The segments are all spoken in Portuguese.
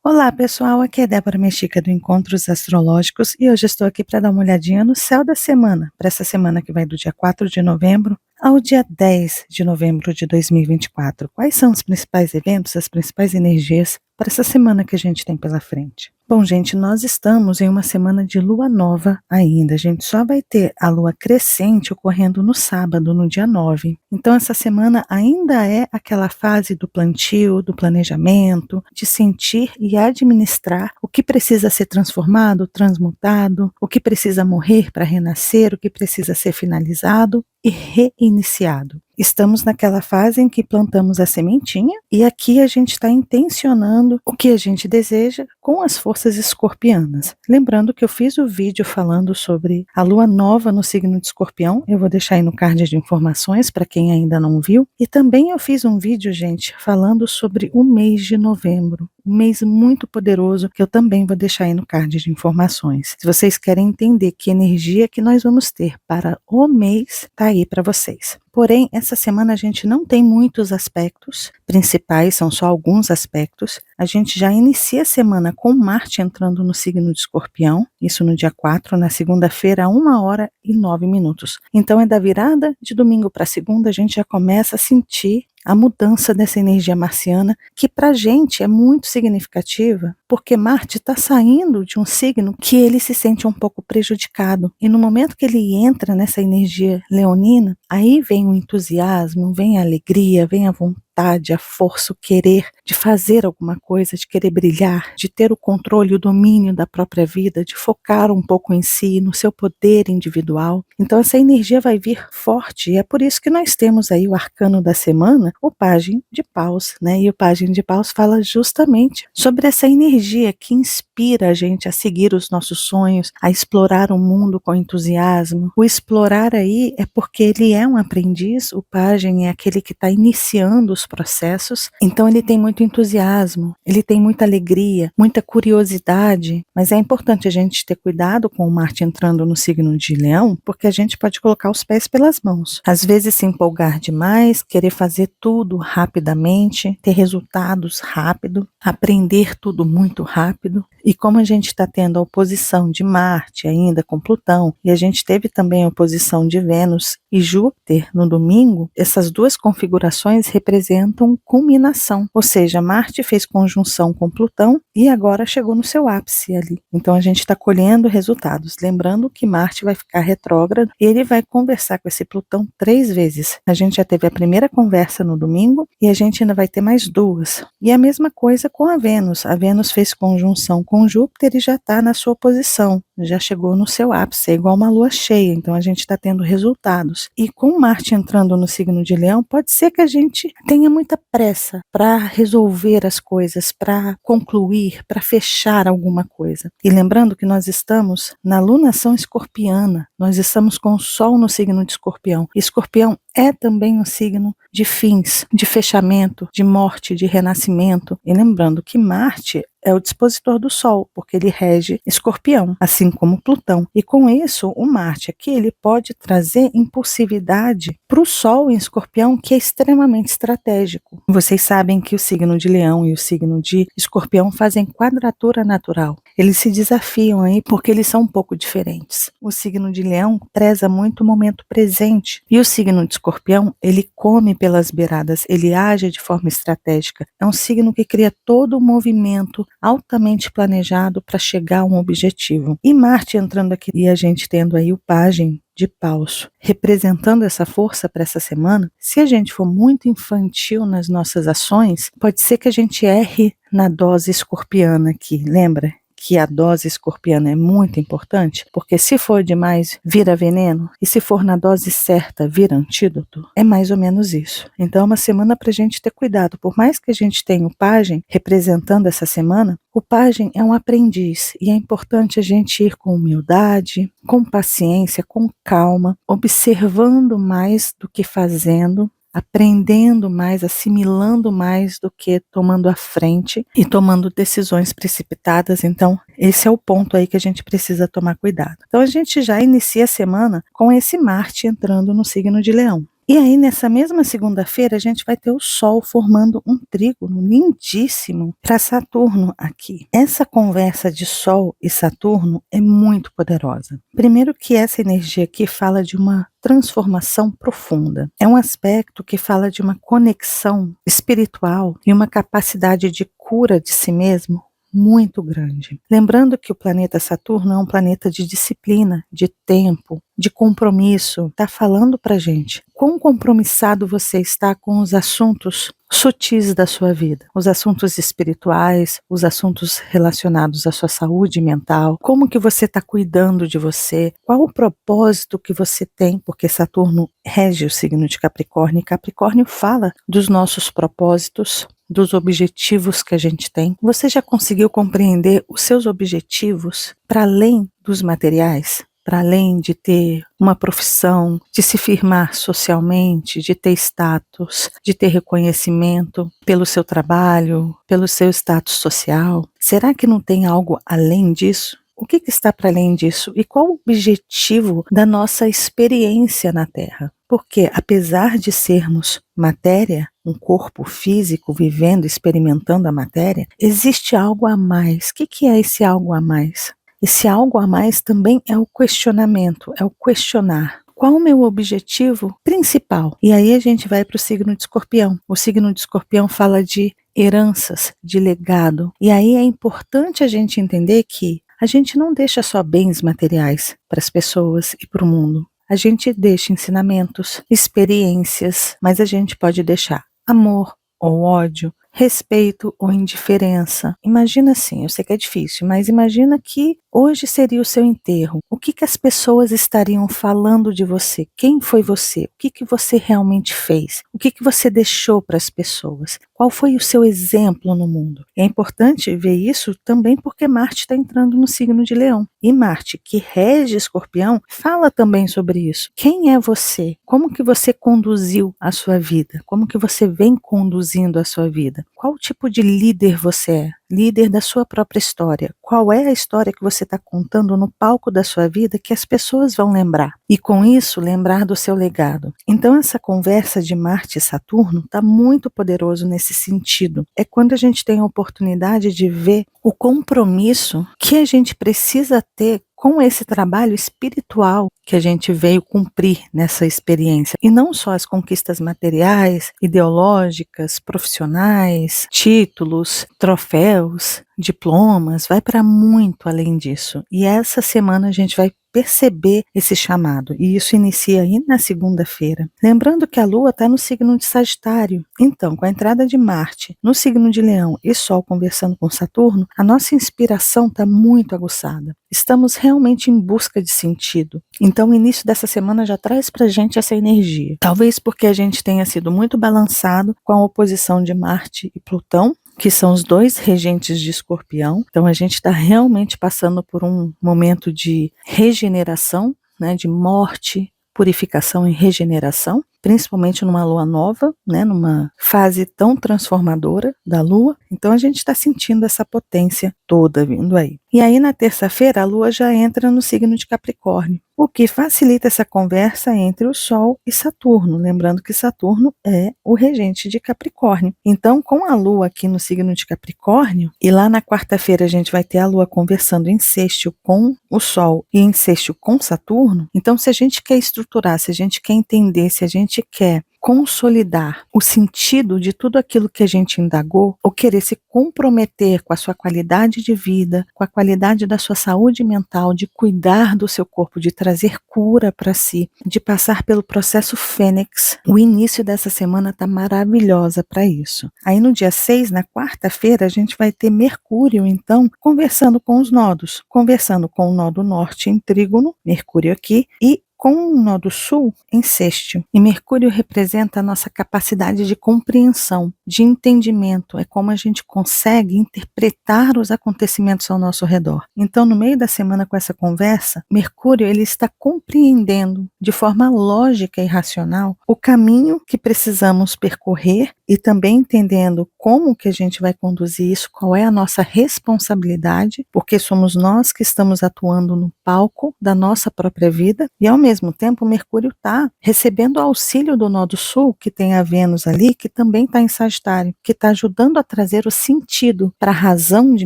Olá, pessoal. Aqui é Débora Mexica do Encontros Astrológicos e hoje estou aqui para dar uma olhadinha no céu da semana, para essa semana que vai do dia 4 de novembro ao dia 10 de novembro de 2024. Quais são os principais eventos, as principais energias para essa semana que a gente tem pela frente? Bom, gente, nós estamos em uma semana de lua nova ainda. A gente só vai ter a lua crescente ocorrendo no sábado, no dia 9. Então, essa semana ainda é aquela fase do plantio, do planejamento, de sentir e administrar o que precisa ser transformado, transmutado, o que precisa morrer para renascer, o que precisa ser finalizado e reiniciado. Estamos naquela fase em que plantamos a sementinha e aqui a gente está intencionando o que a gente deseja com as forças escorpianas. Lembrando que eu fiz o vídeo falando sobre a lua nova no signo de Escorpião, eu vou deixar aí no card de informações para quem ainda não viu. E também eu fiz um vídeo, gente, falando sobre o mês de novembro, um mês muito poderoso que eu também vou deixar aí no card de informações. Se vocês querem entender que energia que nós vamos ter para o mês, tá aí para vocês. Porém, essa semana a gente não tem muitos aspectos principais, são só alguns aspectos. A gente já inicia a semana com Marte entrando no signo de Escorpião, isso no dia 4, na segunda-feira, 1h09. Então é da virada de domingo para segunda, a gente já começa a sentir a mudança dessa energia marciana, que para a gente é muito significativa, porque Marte está saindo de um signo que ele se sente um pouco prejudicado. E no momento que ele entra nessa energia leonina, aí vem o entusiasmo, vem a alegria, vem a vontade, a força, o querer de fazer alguma coisa, de querer brilhar, de ter o controle e o domínio da própria vida, de focar um pouco em si, no seu poder individual. Então essa energia vai vir forte e é por isso que nós temos aí o arcano da semana, o Pajem de Paus, né? E o Pajem de Paus fala justamente sobre essa energia que inspira a gente a seguir os nossos sonhos, a explorar o mundo com entusiasmo. O explorar aí é porque ele é um aprendiz, o Pajem é aquele que está iniciando os processos, então ele tem muito entusiasmo, ele tem muita alegria, muita curiosidade, mas é importante a gente ter cuidado com o Marte entrando no signo de Leão, porque a gente pode colocar os pés pelas mãos. Às vezes se empolgar demais, querer fazer tudo rapidamente, ter resultados rápido, aprender tudo muito rápido. E como a gente está tendo a oposição de Marte ainda com Plutão, e a gente teve também a oposição de Vênus e Júpiter no domingo, essas duas configurações representam culminação, ou seja, Marte fez conjunção com Plutão e agora chegou no seu ápice ali. Então a gente está colhendo resultados, lembrando que Marte vai ficar retrógrado e ele vai conversar com esse Plutão 3 vezes. A gente já teve a primeira conversa no domingo e a gente ainda vai ter mais 2. E a mesma coisa com a Vênus fez conjunção com Júpiter e já está na sua posição, já chegou no seu ápice, é igual uma lua cheia, então a gente está tendo resultados. E com Marte entrando no signo de Leão, pode ser que a gente tenha muita pressa para resolver as coisas, para concluir, para fechar alguma coisa. E lembrando que nós estamos na lunação escorpiana, nós estamos com o Sol no signo de Escorpião. Escorpião é também um signo de fins, de fechamento, de morte, de renascimento. E lembrando que Marte é o dispositor do Sol, porque ele rege Escorpião, assim como Plutão. E com isso, o Marte aqui ele pode trazer impulsividade para o Sol em Escorpião, que é extremamente estratégico. Vocês sabem que o signo de Leão e o signo de Escorpião fazem quadratura natural. Eles se desafiam aí porque eles são um pouco diferentes. O signo de Leão preza muito o momento presente e o signo de Escorpião, ele come pelas beiradas, ele age de forma estratégica. É um signo que cria todo o movimento altamente planejado para chegar a um objetivo. E Marte entrando aqui e a gente tendo aí o Pajem de Paus, representando essa força para essa semana, se a gente for muito infantil nas nossas ações, pode ser que a gente erre na dose escorpiana aqui, lembra? Que a dose escorpiana é muito importante, porque se for demais, vira veneno, e se for na dose certa, vira antídoto. É mais ou menos isso. Então é uma semana para a gente ter cuidado. Por mais que a gente tenha o Pajem representando essa semana, o Pajem é um aprendiz, e é importante a gente ir com humildade, com paciência, com calma, observando mais do que fazendo, aprendendo mais, assimilando mais do que tomando a frente e tomando decisões precipitadas. Então, esse é o ponto aí que a gente precisa tomar cuidado. Então, a gente já inicia a semana com esse Marte entrando no signo de Leão. E aí, nessa mesma segunda-feira, a gente vai ter o Sol formando um trígono lindíssimo para Saturno aqui. Essa conversa de Sol e Saturno é muito poderosa. Primeiro que essa energia aqui fala de uma transformação profunda. É um aspecto que fala de uma conexão espiritual e uma capacidade de cura de si mesmo muito grande. Lembrando que o planeta Saturno é um planeta de disciplina, de tempo, de compromisso. Está falando para gente quão compromissado você está com os assuntos sutis da sua vida, os assuntos espirituais, os assuntos relacionados à sua saúde mental, como que você está cuidando de você, qual o propósito que você tem, porque Saturno rege o signo de Capricórnio e Capricórnio fala dos nossos propósitos, dos objetivos que a gente tem. Você já conseguiu compreender os seus objetivos para além dos materiais? Para além de ter uma profissão, de se firmar socialmente, de ter status, de ter reconhecimento pelo seu trabalho, pelo seu status social? Será que não tem algo além disso? O que está para além disso? E qual o objetivo da nossa experiência na Terra? Porque, apesar de sermos matéria, um corpo físico vivendo, experimentando a matéria, existe algo a mais. O que é esse algo a mais? Esse algo a mais também é o questionamento, é o questionar. Qual o meu objetivo principal? E aí a gente vai para o signo de Escorpião. O signo de Escorpião fala de heranças, de legado. E aí é importante a gente entender que a gente não deixa só bens materiais para as pessoas e para o mundo. A gente deixa ensinamentos, experiências, mas a gente pode deixar amor ou ódio, respeito ou indiferença. Imagina assim, eu sei que é difícil, mas imagina que hoje seria o seu enterro. O que as pessoas estariam falando de você? Quem foi você? O que você realmente fez? O que você deixou para as pessoas? Qual foi o seu exemplo no mundo? É importante ver isso também porque Marte está entrando no signo de Leão. E Marte, que rege Escorpião, fala também sobre isso. Quem é você? Como que você conduziu a sua vida? Como que você vem conduzindo a sua vida? Qual tipo de líder você é? Líder da sua própria história. Qual é a história que você está contando no palco da sua vida que as pessoas vão lembrar? E com isso, lembrar do seu legado. Então, essa conversa de Marte e Saturno está muito poderoso nesse sentido. É quando a gente tem a oportunidade de ver o compromisso que a gente precisa ter com esse trabalho espiritual que a gente veio cumprir nessa experiência. E não só as conquistas materiais, ideológicas, profissionais, títulos, troféus, diplomas, vai para muito além disso. E essa semana a gente vai perceber esse chamado, e isso inicia aí na segunda-feira. Lembrando que a Lua está no signo de Sagitário, então com a entrada de Marte no signo de Leão e Sol conversando com Saturno, a nossa inspiração está muito aguçada. Estamos realmente em busca de sentido. Então o início dessa semana já traz para a gente essa energia. Talvez porque a gente tenha sido muito balançado com a oposição de Marte e Plutão, que são os dois regentes de Escorpião. Então a gente está realmente passando por um momento de regeneração, né, de morte, purificação e regeneração, principalmente numa lua nova, né, numa fase tão transformadora da lua. Então a gente está sentindo essa potência toda vindo aí. E aí na terça-feira a lua já entra no signo de Capricórnio, o que facilita essa conversa entre o Sol e Saturno, lembrando que Saturno é o regente de Capricórnio. Então, com a Lua aqui no signo de Capricórnio, e lá na quarta-feira a gente vai ter a Lua conversando em sextil com o Sol e em sextil com Saturno, então se a gente quer estruturar, se a gente quer entender, se a gente quer consolidar o sentido de tudo aquilo que a gente indagou, ou querer se comprometer com a sua qualidade de vida, com a qualidade da sua saúde mental, de cuidar do seu corpo, de trazer cura para si, de passar pelo processo Fênix, o início dessa semana está maravilhosa para isso. Aí no dia 6, na quarta-feira, a gente vai ter Mercúrio, então, conversando com os nodos, conversando com o nodo norte em trígono, Mercúrio aqui, e com o nó do sul em sextil. E Mercúrio representa a nossa capacidade de compreensão. de entendimento, é como a gente consegue interpretar os acontecimentos ao nosso redor. Então, no meio da semana com essa conversa, Mercúrio ele está compreendendo de forma lógica e racional o caminho que precisamos percorrer e também entendendo como que a gente vai conduzir isso, qual é a nossa responsabilidade, porque somos nós que estamos atuando no palco da nossa própria vida e ao mesmo tempo Mercúrio está recebendo o auxílio do Nó do Sul, que tem a Vênus ali, que também está em Sagitário, que está ajudando a trazer o sentido para a razão de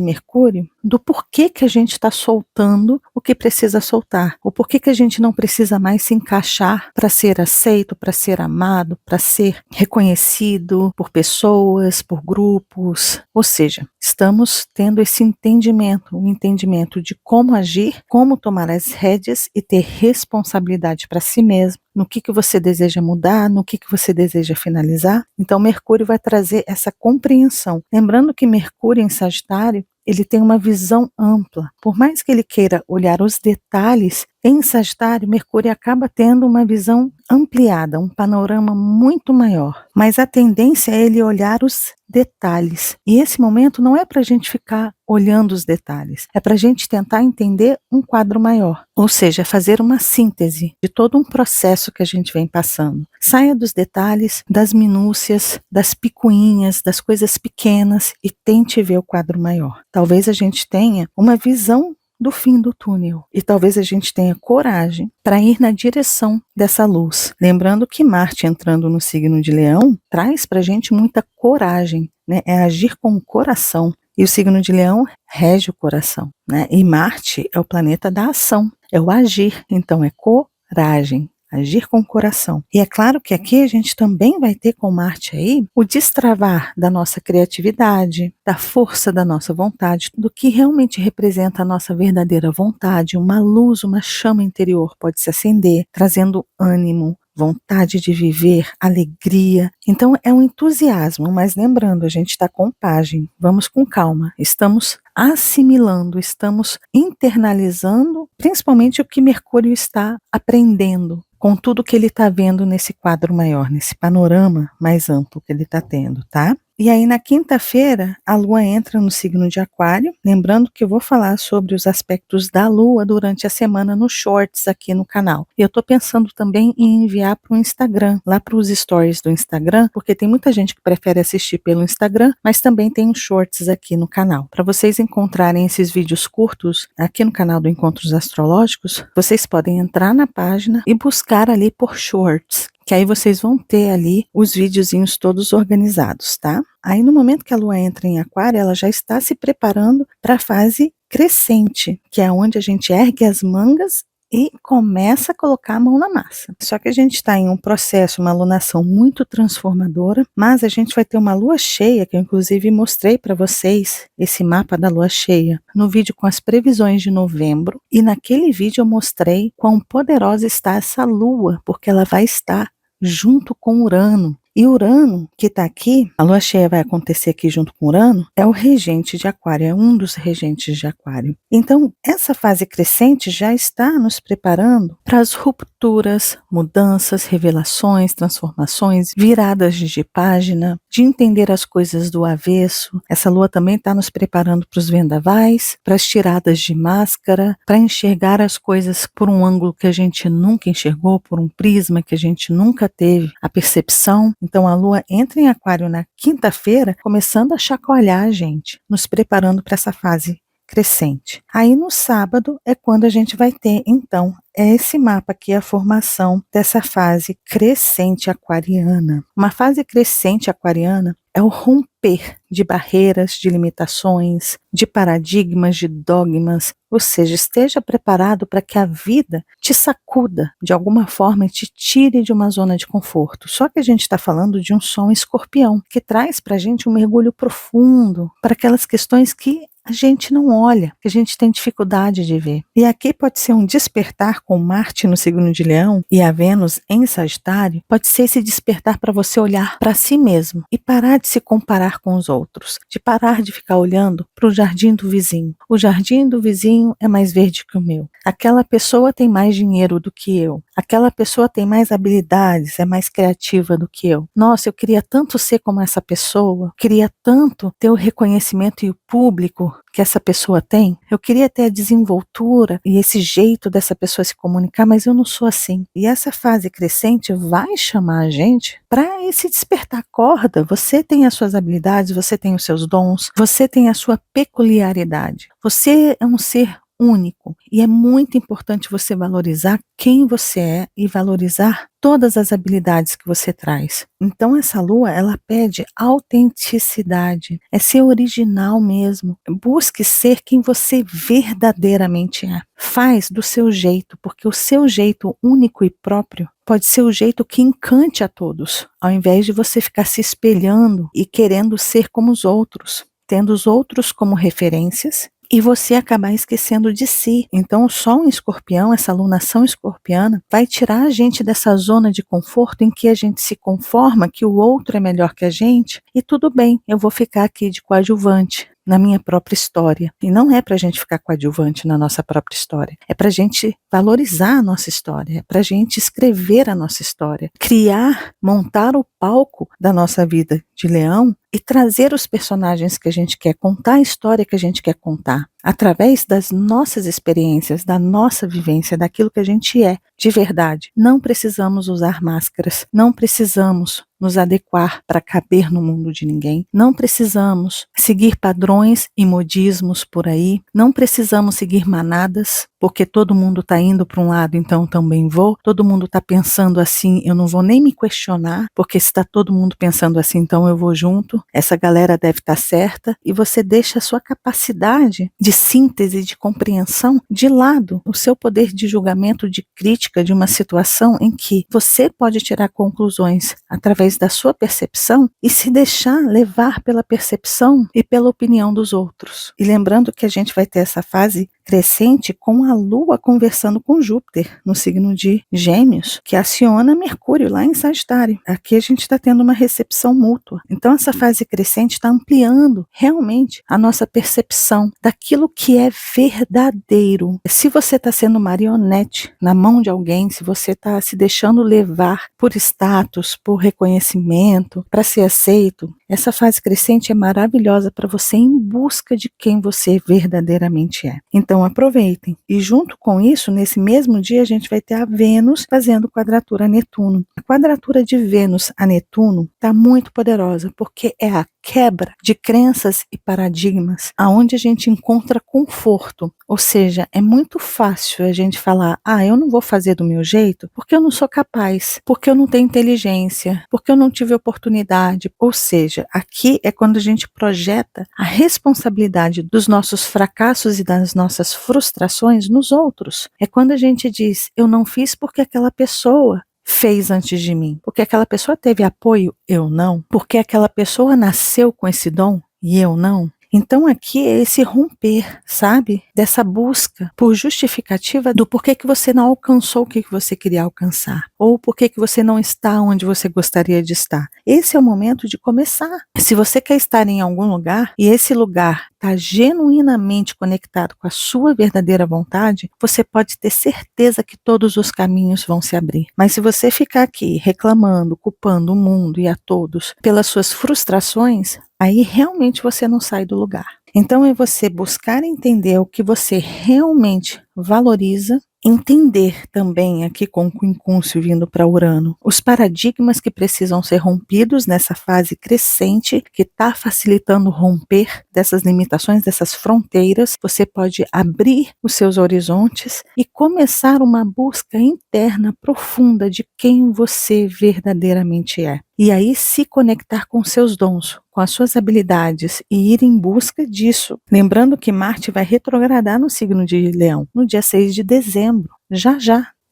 Mercúrio do porquê que a gente está soltando o que precisa soltar, o porquê que a gente não precisa mais se encaixar para ser aceito, para ser amado, para ser reconhecido por pessoas, por grupos. Ou seja, estamos tendo esse entendimento, um entendimento de como agir, como tomar as rédeas e ter responsabilidade para si mesmo, no que você deseja mudar, no que você deseja finalizar. Então Mercúrio vai trazer essa compreensão. Lembrando que Mercúrio em Sagitário, ele tem uma visão ampla. Por mais que ele queira olhar os detalhes, em Sagitário, Mercúrio acaba tendo uma visão ampliada, um panorama muito maior. Mas a tendência é ele olhar os detalhes. E esse momento não é para a gente ficar olhando os detalhes, é para a gente tentar entender um quadro maior. Ou seja, fazer uma síntese de todo um processo que a gente vem passando. Saia dos detalhes, das minúcias, das picuinhas, das coisas pequenas e tente ver o quadro maior. Talvez a gente tenha uma visão do fim do túnel e talvez a gente tenha coragem para ir na direção dessa luz. Lembrando que Marte entrando no signo de Leão traz para a gente muita coragem, né? É agir com o coração. E o signo de Leão rege o coração, né? E Marte é o planeta da ação, é o agir, então é coragem. Agir com o coração. E é claro que aqui a gente também vai ter com Marte aí o destravar da nossa criatividade, da força da nossa vontade, do que realmente representa a nossa verdadeira vontade, uma luz, uma chama interior pode se acender, trazendo ânimo, vontade de viver, alegria. Então é um entusiasmo, mas lembrando, a gente está com Pagem, vamos com calma, estamos assimilando, estamos internalizando, principalmente o que Mercúrio está aprendendo, com tudo que ele está vendo nesse quadro maior, nesse panorama mais amplo que ele está tendo, tá? E aí na quinta-feira a Lua entra no signo de Aquário, lembrando que eu vou falar sobre os aspectos da Lua durante a semana nos shorts aqui no canal. E eu estou pensando também em enviar para o Instagram, lá para os stories do Instagram, porque tem muita gente que prefere assistir pelo Instagram, mas também tem os shorts aqui no canal. Para vocês encontrarem esses vídeos curtos aqui no canal do Encontros Astrológicos, vocês podem entrar na página e buscar ali por shorts, que aí vocês vão ter ali os videozinhos todos organizados, tá? Aí no momento que a Lua entra em Aquário, ela já está se preparando para a fase crescente, que é onde a gente ergue as mangas e começa a colocar a mão na massa. Só que a gente está em um processo, uma alunação muito transformadora, mas a gente vai ter uma lua cheia, que eu inclusive mostrei para vocês esse mapa da lua cheia no vídeo com as previsões de novembro, e naquele vídeo eu mostrei quão poderosa está essa lua, porque ela vai estar junto com Urano. E Urano, que está aqui, a lua cheia vai acontecer aqui junto com Urano, é o regente de Aquário, é um dos regentes de Aquário. Então, essa fase crescente já está nos preparando para as rupturas, mudanças, revelações, transformações, viradas de página, de entender as coisas do avesso. Essa lua também está nos preparando para os vendavais, para as tiradas de máscara, para enxergar as coisas por um ângulo que a gente nunca enxergou, por um prisma que a gente nunca teve a percepção. Então a Lua entra em Aquário na quinta-feira, começando a chacoalhar a gente, nos preparando para essa fase crescente. Aí no sábado é quando a gente vai ter, então, esse mapa aqui, a formação dessa fase crescente aquariana. Uma fase crescente aquariana é o romper de barreiras, de limitações, de paradigmas, de dogmas, ou seja, esteja preparado para que a vida te sacuda de alguma forma e te tire de uma zona de conforto. Só que a gente está falando de um Sol em Escorpião, que traz para a gente um mergulho profundo para aquelas questões que a gente não olha, que a gente tem dificuldade de ver. E aqui pode ser um despertar com Marte no signo de Leão e a Vênus em Sagitário, pode ser esse despertar para você olhar para si mesmo e parar de se comparar comparar com os outros, de parar de ficar olhando para o jardim do vizinho. O jardim do vizinho é mais verde que o meu. Aquela pessoa tem mais dinheiro do que eu. Aquela pessoa tem mais habilidades, é mais criativa do que eu. Nossa, eu queria tanto ser como essa pessoa, queria tanto ter o reconhecimento e o público que essa pessoa tem. Eu queria ter a desenvoltura e esse jeito dessa pessoa se comunicar, mas eu não sou assim. E essa fase crescente vai chamar a gente para esse despertar corda. Você tem as suas habilidades, você tem os seus dons, você tem a sua peculiaridade. Você é um ser único e é muito importante você valorizar quem você é e valorizar todas as habilidades que você traz. Então essa lua, ela pede autenticidade, é ser original mesmo. Busque ser quem você verdadeiramente é. Faz do seu jeito, porque o seu jeito único e próprio pode ser o jeito que encante a todos, ao invés de você ficar se espelhando e querendo ser como os outros, tendo os outros como referências e você acabar esquecendo de si. Então o Sol em Escorpião, essa lunação escorpiana, vai tirar a gente dessa zona de conforto em que a gente se conforma que o outro é melhor que a gente e tudo bem, eu vou ficar aqui de coadjuvante na minha própria história. E não é para a gente ficar coadjuvante na nossa própria história, é para a gente valorizar a nossa história, é para a gente escrever a nossa história, criar, montar o palco da nossa vida de leão e trazer os personagens que a gente quer, contar a história que a gente quer contar, através das nossas experiências, da nossa vivência, daquilo que a gente é de verdade. Não precisamos usar máscaras, não precisamos nos adequar para caber no mundo de ninguém, não precisamos seguir padrões e modismos por aí, não precisamos seguir manadas, porque todo mundo está indo para um lado, então também vou, todo mundo está pensando assim, eu não vou nem me questionar, porque se está todo mundo pensando assim, então eu vou junto, essa galera deve estar certa, e você deixa a sua capacidade de síntese, de compreensão de lado, o seu poder de julgamento, de crítica de uma situação em que você pode tirar conclusões através da sua percepção e se deixar levar pela percepção e pela opinião dos outros. E lembrando que a gente vai ter essa fase crescente com a Lua conversando com Júpiter, no signo de Gêmeos, que aciona Mercúrio lá em Sagitário. Aqui a gente está tendo uma recepção mútua. Então essa fase crescente está ampliando realmente a nossa percepção daquilo que é verdadeiro. Se você está sendo marionete na mão de alguém, se você está se deixando levar por status, por reconhecimento, para ser aceito, essa fase crescente é maravilhosa para você em busca de quem você verdadeiramente é. Então aproveitem. E junto com isso, nesse mesmo dia, a gente vai ter a Vênus fazendo quadratura a Netuno. A quadratura de Vênus a Netuno está muito poderosa, porque é a quebra de crenças e paradigmas, aonde a gente encontra conforto. Ou seja, é muito fácil a gente falar, eu não vou fazer do meu jeito porque eu não sou capaz, porque eu não tenho inteligência, porque eu não tive oportunidade. Ou seja, aqui é quando a gente projeta a responsabilidade dos nossos fracassos e das nossas frustrações nos outros. É quando a gente diz, eu não fiz porque aquela pessoa fez antes de mim, porque aquela pessoa teve apoio, eu não, porque aquela pessoa nasceu com esse dom e eu não. Então aqui é esse romper, sabe? Dessa busca por justificativa do porquê que você não alcançou o que você queria alcançar, ou porquê que você não está onde você gostaria de estar. Esse é o momento de começar. Se você quer estar em algum lugar, e esse lugar está genuinamente conectado com a sua verdadeira vontade, você pode ter certeza que todos os caminhos vão se abrir. Mas se você ficar aqui reclamando, culpando o mundo e a todos pelas suas frustrações, aí realmente você não sai do lugar. Então é você buscar entender o que você realmente valoriza, entender também aqui com o quincúncio vindo para Urano, os paradigmas que precisam ser rompidos nessa fase crescente, que está facilitando o romper dessas limitações, dessas fronteiras. Você pode abrir os seus horizontes e começar uma busca interna profunda de quem você verdadeiramente é. E aí se conectar com seus dons, com as suas habilidades e ir em busca disso. Lembrando que Marte vai retrogradar no signo de Leão, no dia 6 de dezembro, já.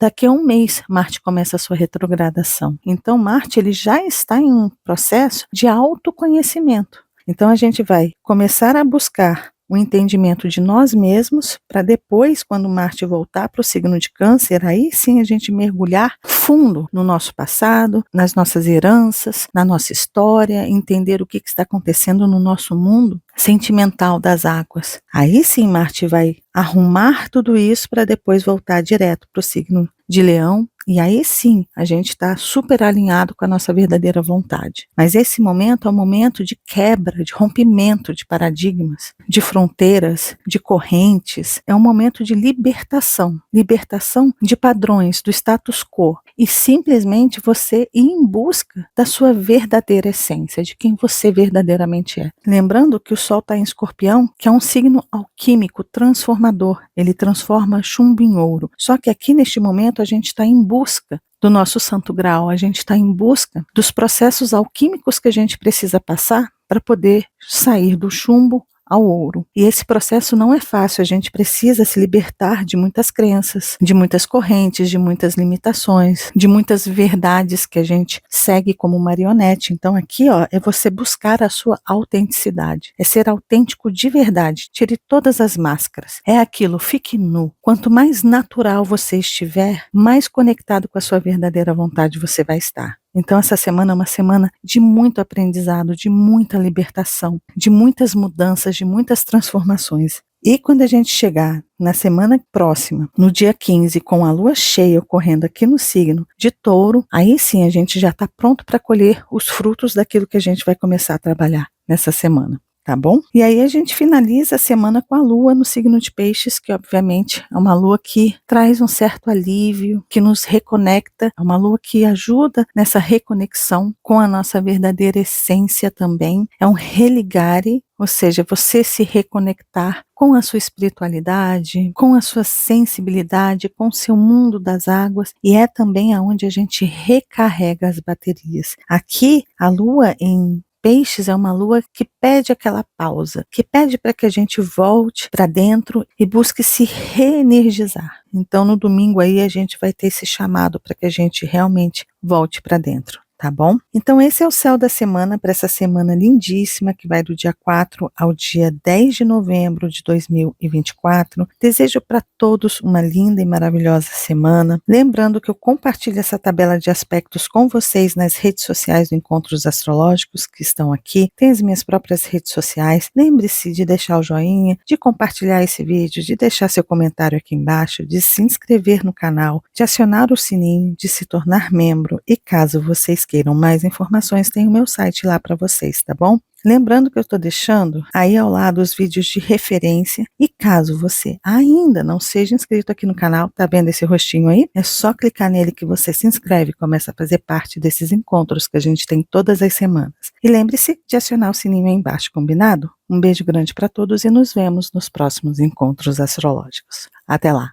Daqui a um mês, Marte começa a sua retrogradação. Então, Marte ele já está em um processo de autoconhecimento. Então, a gente vai começar a buscar o entendimento de nós mesmos, para depois, quando Marte voltar para o signo de Câncer, aí sim a gente mergulhar fundo no nosso passado, nas nossas heranças, na nossa história, entender o que está acontecendo no nosso mundo sentimental das águas. Aí sim Marte vai arrumar tudo isso para depois voltar direto para o signo de Leão, e aí sim a gente está super alinhado com a nossa verdadeira vontade. Mas esse momento é um momento de quebra, de rompimento de paradigmas, de fronteiras, de correntes, é um momento de libertação, libertação de padrões, do status quo, e simplesmente você ir em busca da sua verdadeira essência, de quem você verdadeiramente é. Lembrando que o Sol está em Escorpião, que é um signo alquímico, transformador, ele transforma chumbo em ouro. Só que aqui neste momento a gente está em busca do nosso santo grau, a gente está em busca dos processos alquímicos que a gente precisa passar para poder sair do chumbo ao ouro. E esse processo não é fácil, a gente precisa se libertar de muitas crenças, de muitas correntes, de muitas limitações, de muitas verdades que a gente segue como marionete. Então aqui, ó, é você buscar a sua autenticidade, é ser autêntico de verdade, tire todas as máscaras, é aquilo, fique nu. Quanto mais natural você estiver, mais conectado com a sua verdadeira vontade você vai estar. Então essa semana é uma semana de muito aprendizado, de muita libertação, de muitas mudanças, de muitas transformações. E quando a gente chegar na semana próxima, no dia 15, com a lua cheia ocorrendo aqui no signo de Touro, aí sim a gente já está pronto para colher os frutos daquilo que a gente vai começar a trabalhar nessa semana. Tá bom? E aí a gente finaliza a semana com a lua no signo de Peixes, que obviamente é uma lua que traz um certo alívio, que nos reconecta, é uma lua que ajuda nessa reconexão com a nossa verdadeira essência também, é um religare, ou seja, você se reconectar com a sua espiritualidade, com a sua sensibilidade, com o seu mundo das águas, e é também aonde a gente recarrega as baterias. Aqui, a lua em Peixes é uma lua que pede aquela pausa, que pede para que a gente volte para dentro e busque se reenergizar. Então no domingo aí a gente vai ter esse chamado para que a gente realmente volte para dentro. Tá bom? Então esse é o céu da semana para essa semana lindíssima que vai do dia 4 ao dia 10 de novembro de 2024. Desejo para todos uma linda e maravilhosa semana. Lembrando que eu compartilho essa tabela de aspectos com vocês nas redes sociais do Encontros Astrológicos que estão aqui. Tem as minhas próprias redes sociais. Lembre-se de deixar o joinha, de compartilhar esse vídeo, de deixar seu comentário aqui embaixo, de se inscrever no canal, de acionar o sininho, de se tornar membro e caso vocês queiram mais informações, tem o meu site lá para vocês, tá bom? Lembrando que eu estou deixando aí ao lado os vídeos de referência e caso você ainda não seja inscrito aqui no canal, tá vendo esse rostinho aí? É só clicar nele que você se inscreve e começa a fazer parte desses encontros que a gente tem todas as semanas. E lembre-se de acionar o sininho aí embaixo, combinado? Um beijo grande para todos e nos vemos nos próximos encontros astrológicos. Até lá.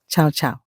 Tchau, tchau.